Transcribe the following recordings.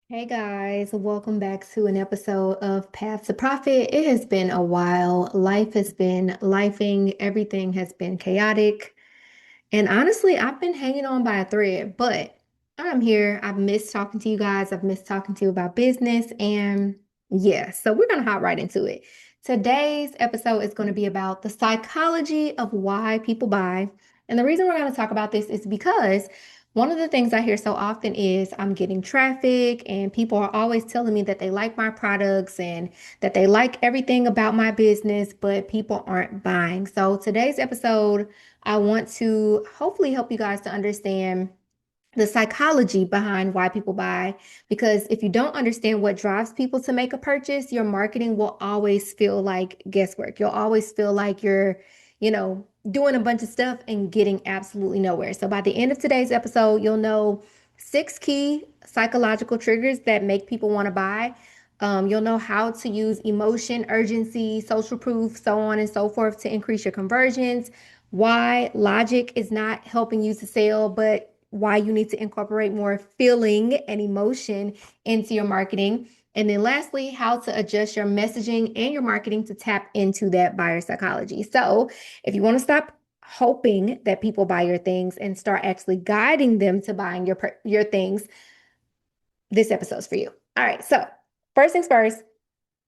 Hey guys, welcome back to an episode of Path to Profit. It has been a while. Life has been lifing, everything has been chaotic. And honestly, I've been hanging on by a thread, but I'm here. I've missed talking to you guys. I've missed talking to you about business. And yeah, so we're going to hop right into it. Today's episode is going to be about the psychology of why people buy. And the reason we're going to talk about this is because one of the things I hear so often is I'm getting traffic, and people are always telling me that they like my products and that they like everything about my business, but people aren't buying. So today's episode, I want to hopefully help you guys to understand the psychology behind why people buy. Because if you don't understand what drives people to make a purchase, your marketing will always feel like guesswork. You'll always feel like you're doing a bunch of stuff and getting absolutely nowhere. So by the end of today's episode, you'll know six key psychological triggers that make people want to buy. You'll know how to use emotion, urgency, social proof, so on and so forth to increase your conversions, why logic is not helping you to sell, but why you need to incorporate more feeling and emotion into your marketing. And then lastly, how to adjust your messaging and your marketing to tap into that buyer psychology. So if you want to stop hoping that people buy your things and start actually guiding them to buying your things, this episode's for you. All right. So first things first,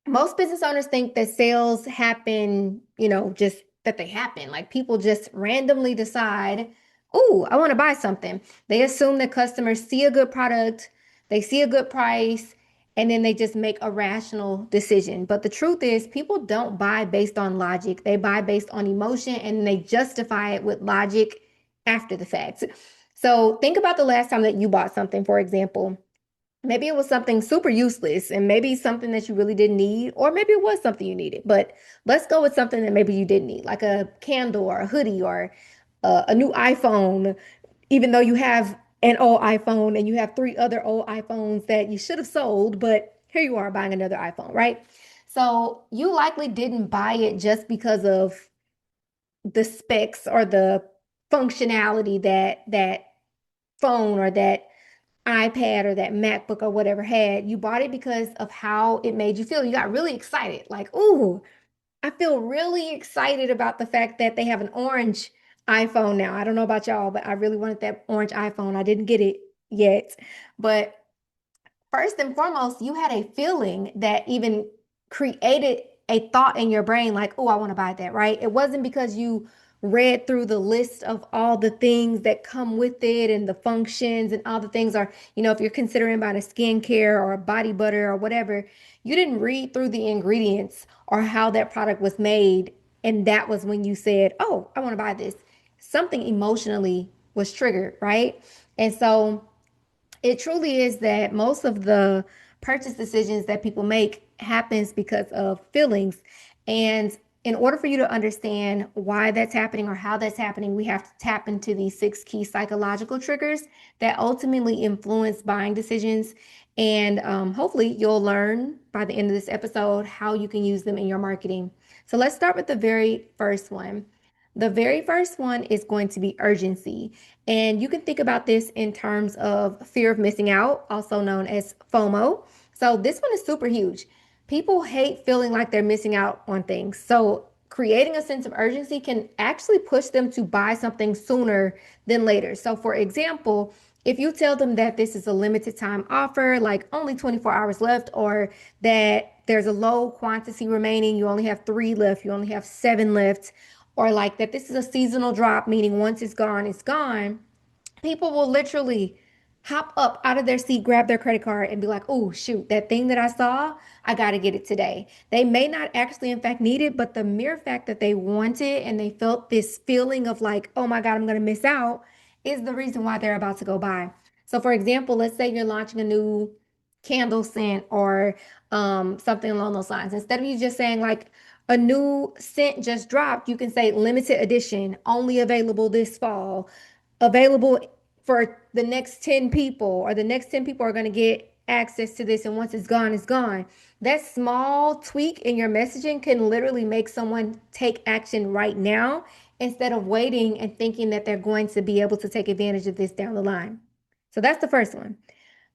most business owners think that sales happen, just that they happen. Like people just randomly decide, oh, I want to buy something. They assume that customers see a good product, they see a good price, and then they just make a rational decision. But the truth is, people don't buy based on logic. They buy based on emotion and they justify it with logic after the fact. So think about the last time that you bought something, for example. Maybe it was something super useless and maybe something that you really didn't need, or maybe it was something you needed. But let's go with something that maybe you didn't need, like a candle or a hoodie or a new iPhone, even though you have an old iPhone and you have three other old iPhones that you should have sold, but here you are buying another iPhone, right? So you likely didn't buy it just because of the specs or the functionality that phone or that iPad or that MacBook or whatever had. You bought it because of how it made you feel. You got really excited, like, ooh, I feel really excited about the fact that they have an orange iPhone now. I don't know about y'all, but I really wanted that orange iPhone. I didn't get it yet. But first and foremost, you had a feeling that even created a thought in your brain like, oh, I want to buy that, right? It wasn't because you read through the list of all the things that come with it and the functions and all the things are, if you're considering buying a skincare or a body butter or whatever, you didn't read through the ingredients or how that product was made. And that was when you said, oh, I want to buy this. Something emotionally was triggered, right? And so, it truly is that most of the purchase decisions that people make happens because of feelings. And in order for you to understand why that's happening or how that's happening, we have to tap into these six key psychological triggers that ultimately influence buying decisions. And hopefully, you'll learn by the end of this episode how you can use them in your marketing. So, let's start with the very first one. The very first one is going to be urgency. And you can think about this in terms of fear of missing out, also known as FOMO. So this one is super huge. People hate feeling like they're missing out on things. So creating a sense of urgency can actually push them to buy something sooner than later. So for example, if you tell them that this is a limited time offer, like only 24 hours left, or that there's a low quantity remaining, you only have three left, you only have seven left, or like that this is a seasonal drop, meaning once it's gone, people will literally hop up out of their seat, grab their credit card, and be like, oh, shoot, that thing that I saw, I got to get it today. They may not actually, in fact, need it, but the mere fact that they want it and they felt this feeling of like, oh my God, I'm going to miss out is the reason why they're about to go buy. So, for example, let's say you're launching a new candle scent or something along those lines. Instead of you just saying like a new scent just dropped, you can say limited edition, only available this fall, available for the next 10 people, or the next 10 people are going to get access to this. And once it's gone, it's gone. That small tweak in your messaging can literally make someone take action right now instead of waiting and thinking that they're going to be able to take advantage of this down the line. So that's the first one.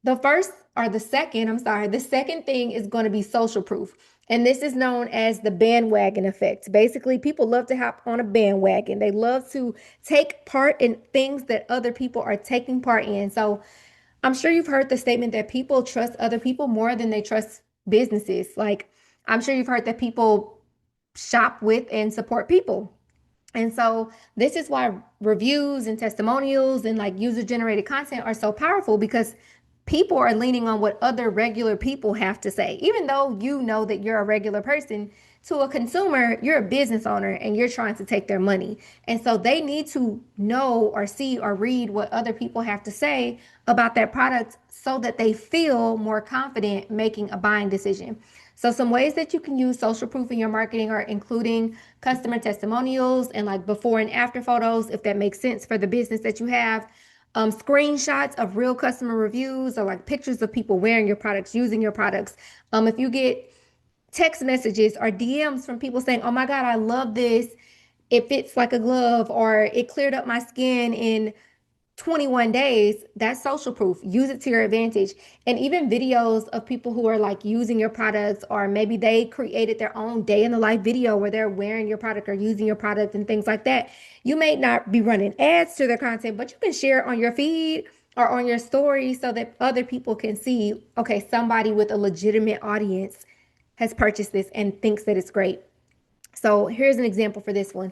The second thing is going to be social proof. And this is known as the bandwagon effect. Basically, people love to hop on a bandwagon. They love to take part in things that other people are taking part in. So I'm sure you've heard the statement that people trust other people more than they trust businesses. Like, I'm sure you've heard that people shop with and support people. And so this is why reviews and testimonials and like user generated content are so powerful because people are leaning on what other regular people have to say. Even though you know that you're a regular person, to a consumer, you're a business owner and you're trying to take their money. And so they need to know or see or read what other people have to say about that product so that they feel more confident making a buying decision. So some ways that you can use social proof in your marketing are including customer testimonials and like before and after photos, if that makes sense for the business that you have. Screenshots of real customer reviews or like pictures of people wearing your products, using your products. If you get text messages or DMs from people saying, "Oh my God, I love this. It fits like a glove," or "It cleared up my skin in 21 days," that's social proof. Use it to your advantage. And even videos of people who are like using your products, or maybe they created their own day in the life video where they're wearing your product or using your product and things like that. You may not be running ads to their content, but you can share it on your feed or on your story so that other people can see, okay, somebody with a legitimate audience has purchased this and thinks that it's great. So here's an example for this one.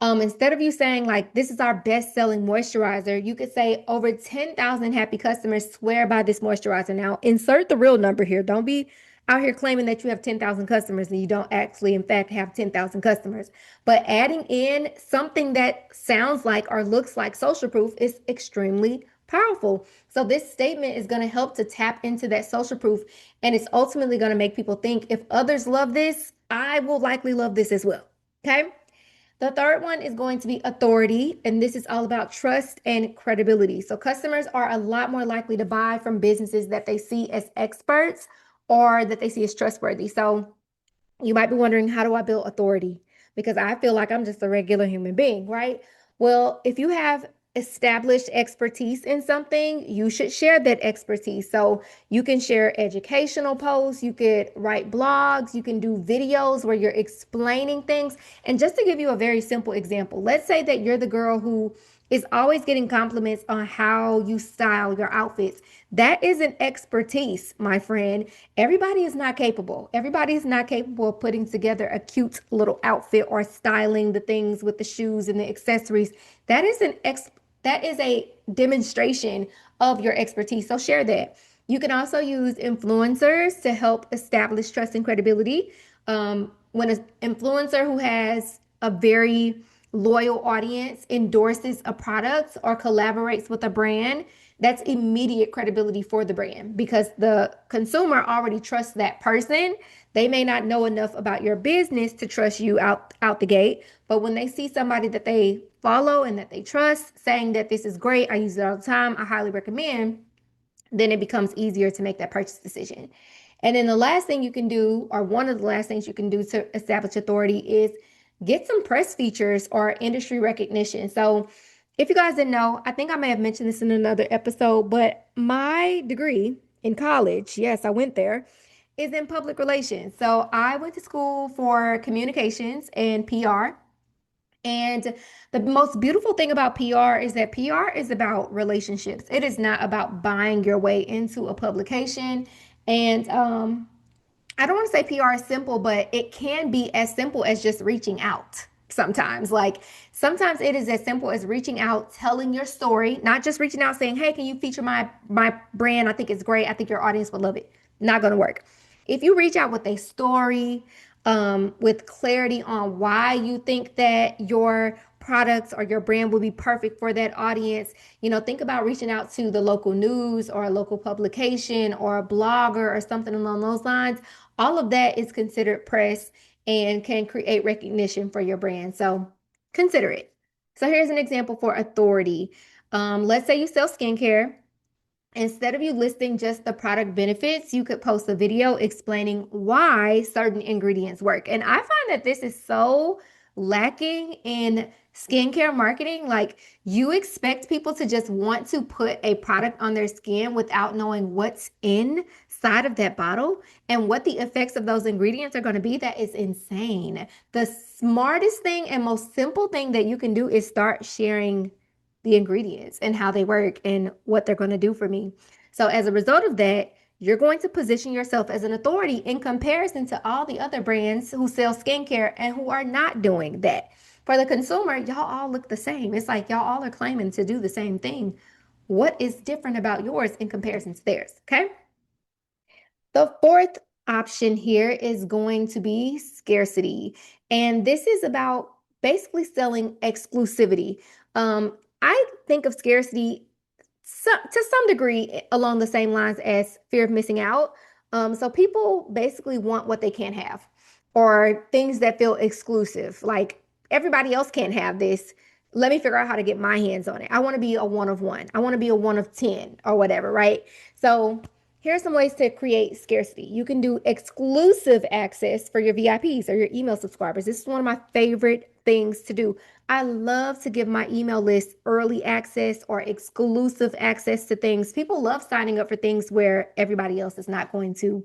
Instead of you saying like this is our best-selling moisturizer, you could say over 10,000 happy customers swear by this moisturizer. Now, insert the real number here. Don't be out here claiming that you have 10,000 customers and you don't actually, in fact, have 10,000 customers. But adding in something that sounds like or looks like social proof is extremely powerful. So this statement is going to help to tap into that social proof, and it's ultimately going to make people think if others love this, I will likely love this as well. Okay. The third one is going to be authority, and this is all about trust and credibility. So customers are a lot more likely to buy from businesses that they see as experts or that they see as trustworthy. So you might be wondering, how do I build authority? Because I feel like I'm just a regular human being, right? Well, if you have established expertise in something, you should share that expertise. So you can share educational posts, you could write blogs, you can do videos where you're explaining things. And just to give you a very simple example, let's say that you're the girl who is always getting compliments on how you style your outfits. That is an expertise, my friend. Everybody is not capable. Everybody is not capable of putting together a cute little outfit or styling the things with the shoes and the accessories. That is that is a demonstration of your expertise. So share that. You can also use influencers to help establish trust and credibility. When an influencer who has a very loyal audience endorses a product or collaborates with a brand, that's immediate credibility for the brand because the consumer already trusts that person. They may not know enough about your business to trust you out the gate, but when they see somebody that they follow and that they trust saying that this is great, I use it all the time, I highly recommend, then it becomes easier to make that purchase decision. And then the last thing you can do, or one of the last things you can do to establish authority, is get some press features or industry recognition. So, if you guys didn't know, I think I may have mentioned this in another episode, but my degree in college, yes, I went there, is in public relations. So, I went to school for communications and PR. And the most beautiful thing about PR is that PR is about relationships. It is not about buying your way into a publication. And I don't want to say PR is simple, but it can be as simple as just reaching out sometimes. Like sometimes it is as simple as reaching out, telling your story, not just reaching out saying, "Hey, can you feature my brand? I think it's great. I think your audience would love it." Not going to work. If you reach out with a story, with clarity on why you think that your products or your brand will be perfect for that audience. Think about reaching out to the local news or a local publication or a blogger or something along those lines. All of that is considered press and can create recognition for your brand. So consider it. So here's an example for authority. Let's say you sell skincare. Instead of you listing just the product benefits, you could post a video explaining why certain ingredients work. And I find that this is so lacking in skincare marketing, like you expect people to just want to put a product on their skin without knowing what's inside of that bottle and what the effects of those ingredients are going to be. That is insane. The smartest thing and most simple thing that you can do is start sharing the ingredients and how they work and what they're going to do for me. So, as a result of that, you're going to position yourself as an authority in comparison to all the other brands who sell skincare and who are not doing that. For the consumer, y'all all look the same. It's like y'all all are claiming to do the same thing. What is different about yours in comparison to theirs? Okay. The fourth option here is going to be scarcity. And this is about basically selling exclusivity. I think of scarcity to some degree along the same lines as fear of missing out. So people basically want what they can't have or things that feel exclusive. Like everybody else can't have this. Let me figure out how to get my hands on it. I want to be a one of one. I want to be a one of 10 or whatever, right? So here are some ways to create scarcity. You can do exclusive access for your VIPs or your email subscribers. This is one of my favorite things to do. I love to give my email list early access or exclusive access to things. People love signing up for things where everybody else is not going to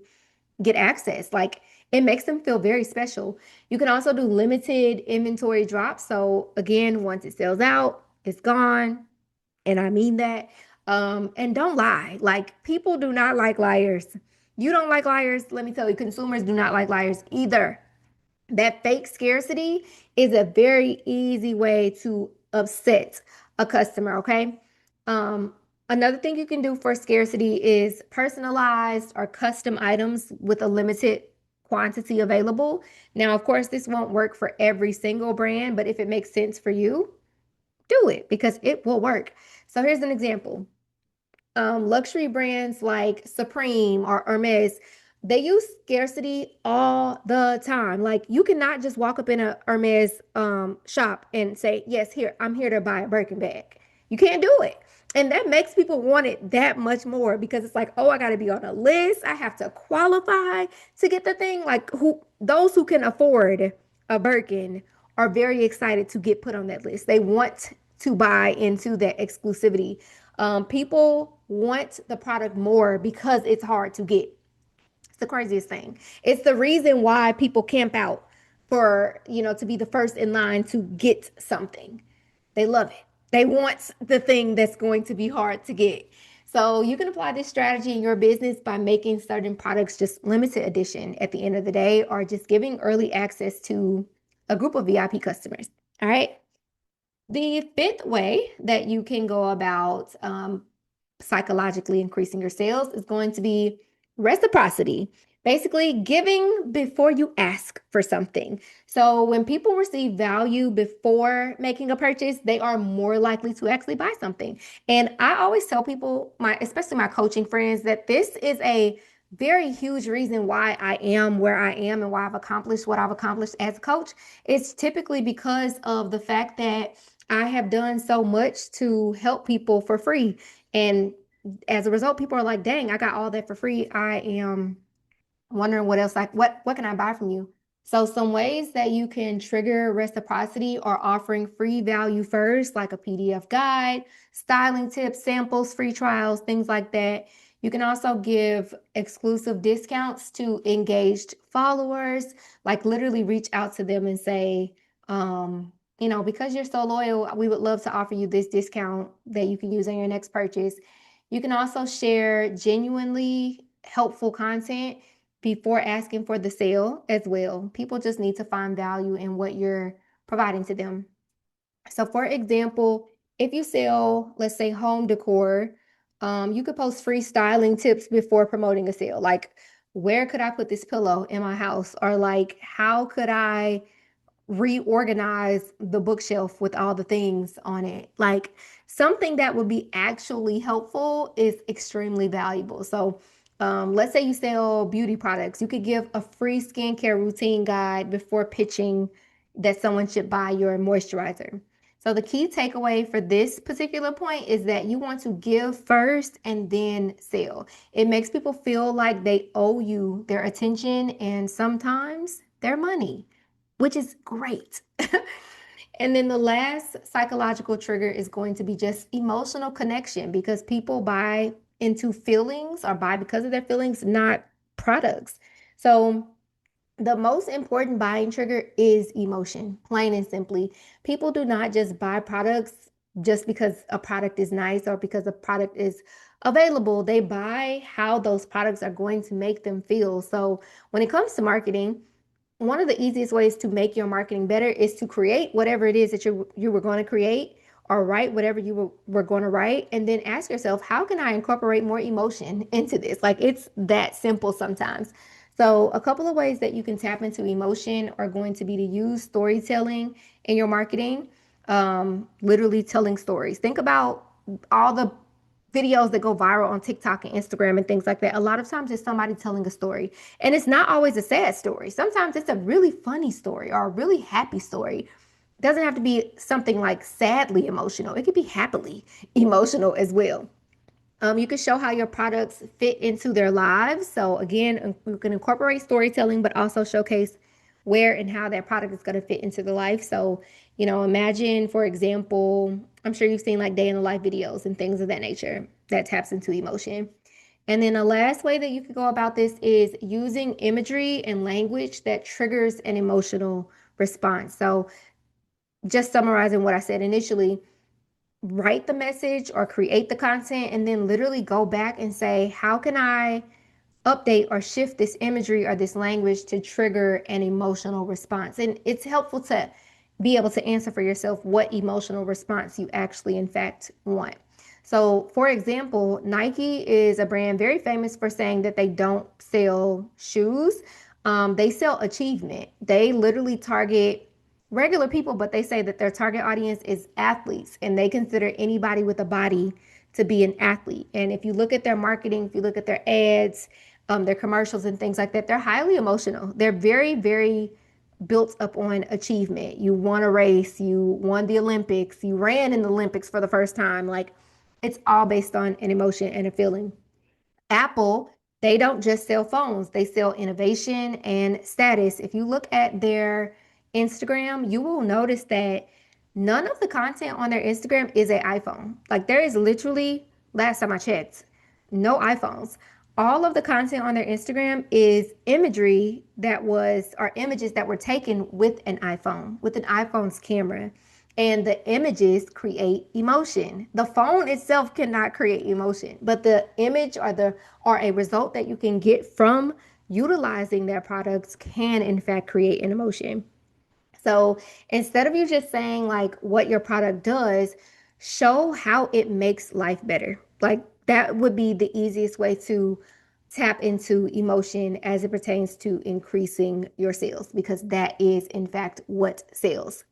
get access. Like it makes them feel very special. You can also do limited inventory drops. So again, once it sells out, it's gone. And I mean that. And don't lie. Like people do not like liars. You don't like liars. Let me tell you, consumers do not like liars either. That fake scarcity is a very easy way to upset a customer, okay? Another thing you can do for scarcity is personalized or custom items with a limited quantity available. Now, of course, this won't work for every single brand, but if it makes sense for you, do it because it will work. So here's an example. Luxury brands like Supreme or Hermes, they use scarcity all the time. Like you cannot just walk up in a Hermes shop and say, "Yes, here I'm here to buy a Birkin bag." You can't do it, and that makes people want it that much more because it's like, "Oh, I got to be on a list. I have to qualify to get the thing." Like who those who can afford a Birkin are very excited to get put on that list. They want to buy into that exclusivity. People want the product more because it's hard to get. It's the craziest thing. It's the reason why people camp out for, to be the first in line to get something. They love it. They want the thing that's going to be hard to get. So you can apply this strategy in your business by making certain products just limited edition at the end of the day, or just giving early access to a group of VIP customers. All right. The fifth way that you can go about psychologically increasing your sales is going to be reciprocity. Basically, giving before you ask for something. So, when people receive value before making a purchase, they are more likely to actually buy something. And I always tell people, especially my coaching friends, that this is a very huge reason why I am where I am and why I've accomplished what I've accomplished as a coach. It's typically because of the fact that I have done so much to help people for free. And as a result, people are like, dang, I got all that for free. I am wondering what else, like, what can I buy from you? So some ways that you can trigger reciprocity are offering free value first, like a PDF guide, styling tips, samples, free trials, things like that. You can also give exclusive discounts to engaged followers, like literally reach out to them and say, because you're so loyal, we would love to offer you this discount that you can use on your next purchase. You can also share genuinely helpful content before asking for the sale as well. People just need to find value in what you're providing to them. So, for example, if you sell, let's say, home decor, you could post free styling tips before promoting a sale. Like, where could I put this pillow in my house? Or, like, how could I reorganize the bookshelf with all the things on it? Like, something that would be actually helpful is extremely valuable. So, let's say you sell beauty products, you could give a free skincare routine guide before pitching that someone should buy your moisturizer. So, the key takeaway for this particular point is that you want to give first and then sell. It makes people feel like they owe you their attention and sometimes their money, which is great. And then the last psychological trigger is going to be just emotional connection because people buy into feelings or buy because of their feelings, not products. So the most important buying trigger is emotion, plain and simply. People do not just buy products just because a product is nice or because a product is available. They buy how those products are going to make them feel. So when it comes to marketing, one of the easiest ways to make your marketing better is to create whatever it is that you were going to create or write whatever were going to write and then ask yourself, how can I incorporate more emotion into this? Like it's that simple sometimes. So a couple of ways that you can tap into emotion are going to be to use storytelling in your marketing, literally telling stories. Think about all the videos that go viral on TikTok and Instagram and things like that. A lot of times it's somebody telling a story. And it's not always a sad story. Sometimes it's a really funny story or a really happy story. It doesn't have to be something like sadly emotional. It could be happily emotional as well. You can show how your products fit into their lives. So again, you can incorporate storytelling, but also showcase where and how that product is going to fit into the life. So, imagine, for example, I'm sure you've seen like day in the life videos and things of that nature that taps into emotion. And then the last way that you could go about this is using imagery and language that triggers an emotional response. So, just summarizing what I said initially, write the message or create the content and then literally go back and say, how can I update or shift this imagery or this language to trigger an emotional response? And it's helpful to be able to answer for yourself what emotional response you actually, in fact, want. So, for example, Nike is a brand very famous for saying that they don't sell shoes. They sell achievement. They literally target regular people, but they say that their target audience is athletes and they consider anybody with a body to be an athlete. And if you look at their marketing, if you look at their ads, their commercials and things like that, they're highly emotional. They're very, very built up on achievement. You won a race, you won the Olympics, you ran in the Olympics for the first time. Like it's all based on an emotion and a feeling. Apple, they don't just sell phones, they sell innovation and status. If you look at their Instagram, you will notice that none of the content on their Instagram is an iPhone. Like there is literally, last time I checked, no iPhones. All of the content on their Instagram is imagery or images that were taken with an iPhone, with an iPhone's camera. And the images create emotion. The phone itself cannot create emotion, but the image or a result that you can get from utilizing their products can in fact create an emotion. So instead of you just saying like what your product does, show how it makes life better. Like that would be the easiest way to tap into emotion as it pertains to increasing your sales, because that is in fact what sells.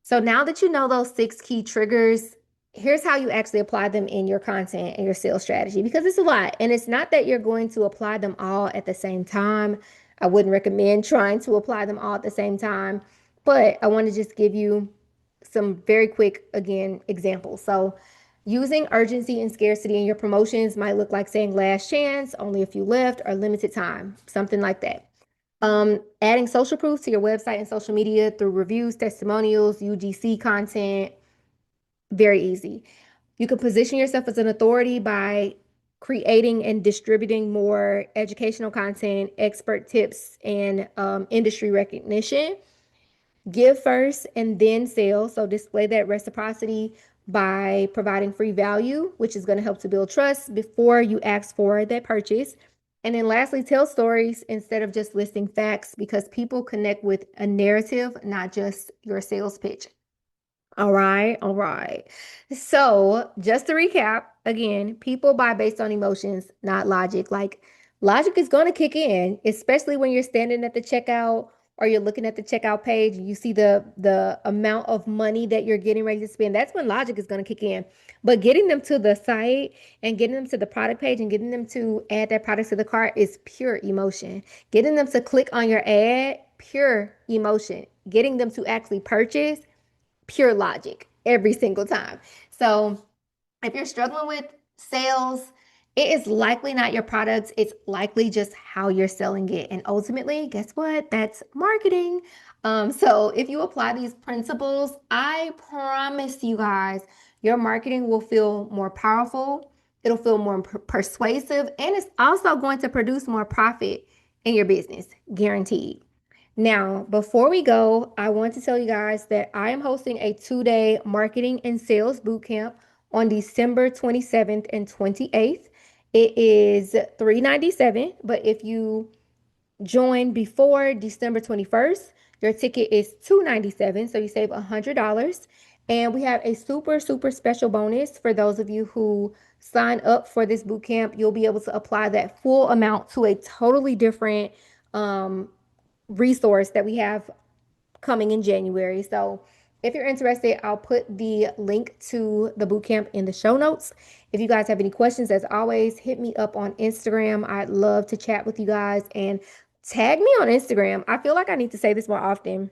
So now that you know those 6 key triggers, here's how you actually apply them in your content and your sales strategy, because it's a lot. And it's not that you're going to apply them all at the same time. I wouldn't recommend trying to apply them all at the same time, but I want to just give you some very quick, again, examples. So using urgency and scarcity in your promotions might look like saying last chance, only a few left, or limited time, something like that. Adding social proof to your website and social media through reviews, testimonials, UGC content, very easy. You can position yourself as an authority by creating and distributing more educational content, expert tips, and industry recognition. Give first and then sell. So display that reciprocity by providing free value, which is going to help to build trust before you ask for that purchase. And then lastly, tell stories instead of just listing facts, because people connect with a narrative, not just your sales pitch. All right, all right. So, just to recap, again, people buy based on emotions, not logic. Like, logic is going to kick in, especially when you're standing at the checkout or you're looking at the checkout page and you see the amount of money that you're getting ready to spend. That's when logic is going to kick in. But getting them to the site and getting them to the product page and getting them to add their products to the cart is pure emotion. Getting them to click on your ad, pure emotion. Getting them to actually purchase, pure logic every single time. So if you're struggling with sales It is likely not your product. It's likely just how you're selling it. And ultimately, guess what? That's marketing. So if you apply these principles, I promise you guys, your marketing will feel more powerful. It'll feel more persuasive, and it's also going to produce more profit in your business, guaranteed. Now, before we go, I want to tell you guys that I am hosting a 2-day marketing and sales bootcamp on December 27th and 28th. It is $397, but if you join before December 21st, your ticket is $297, so you save $100. And we have a super, super special bonus for those of you who sign up for this bootcamp. You'll be able to apply that full amount to a totally different resource that we have coming in January. So if you're interested, I'll put the link to the bootcamp in the show notes. If you guys have any questions, as always, hit me up on Instagram. I'd love to chat with you guys and tag me on Instagram. I feel like I need to say this more often.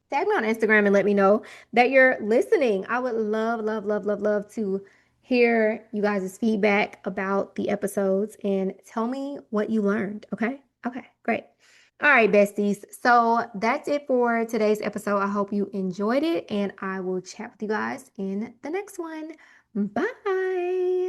Tag me on Instagram and let me know that you're listening. I would love, love, love, love, love to hear you guys' feedback about the episodes and tell me what you learned. Okay. Okay. Great. All right, besties. So that's it for today's episode. I hope you enjoyed it, and I will chat with you guys in the next one. Bye.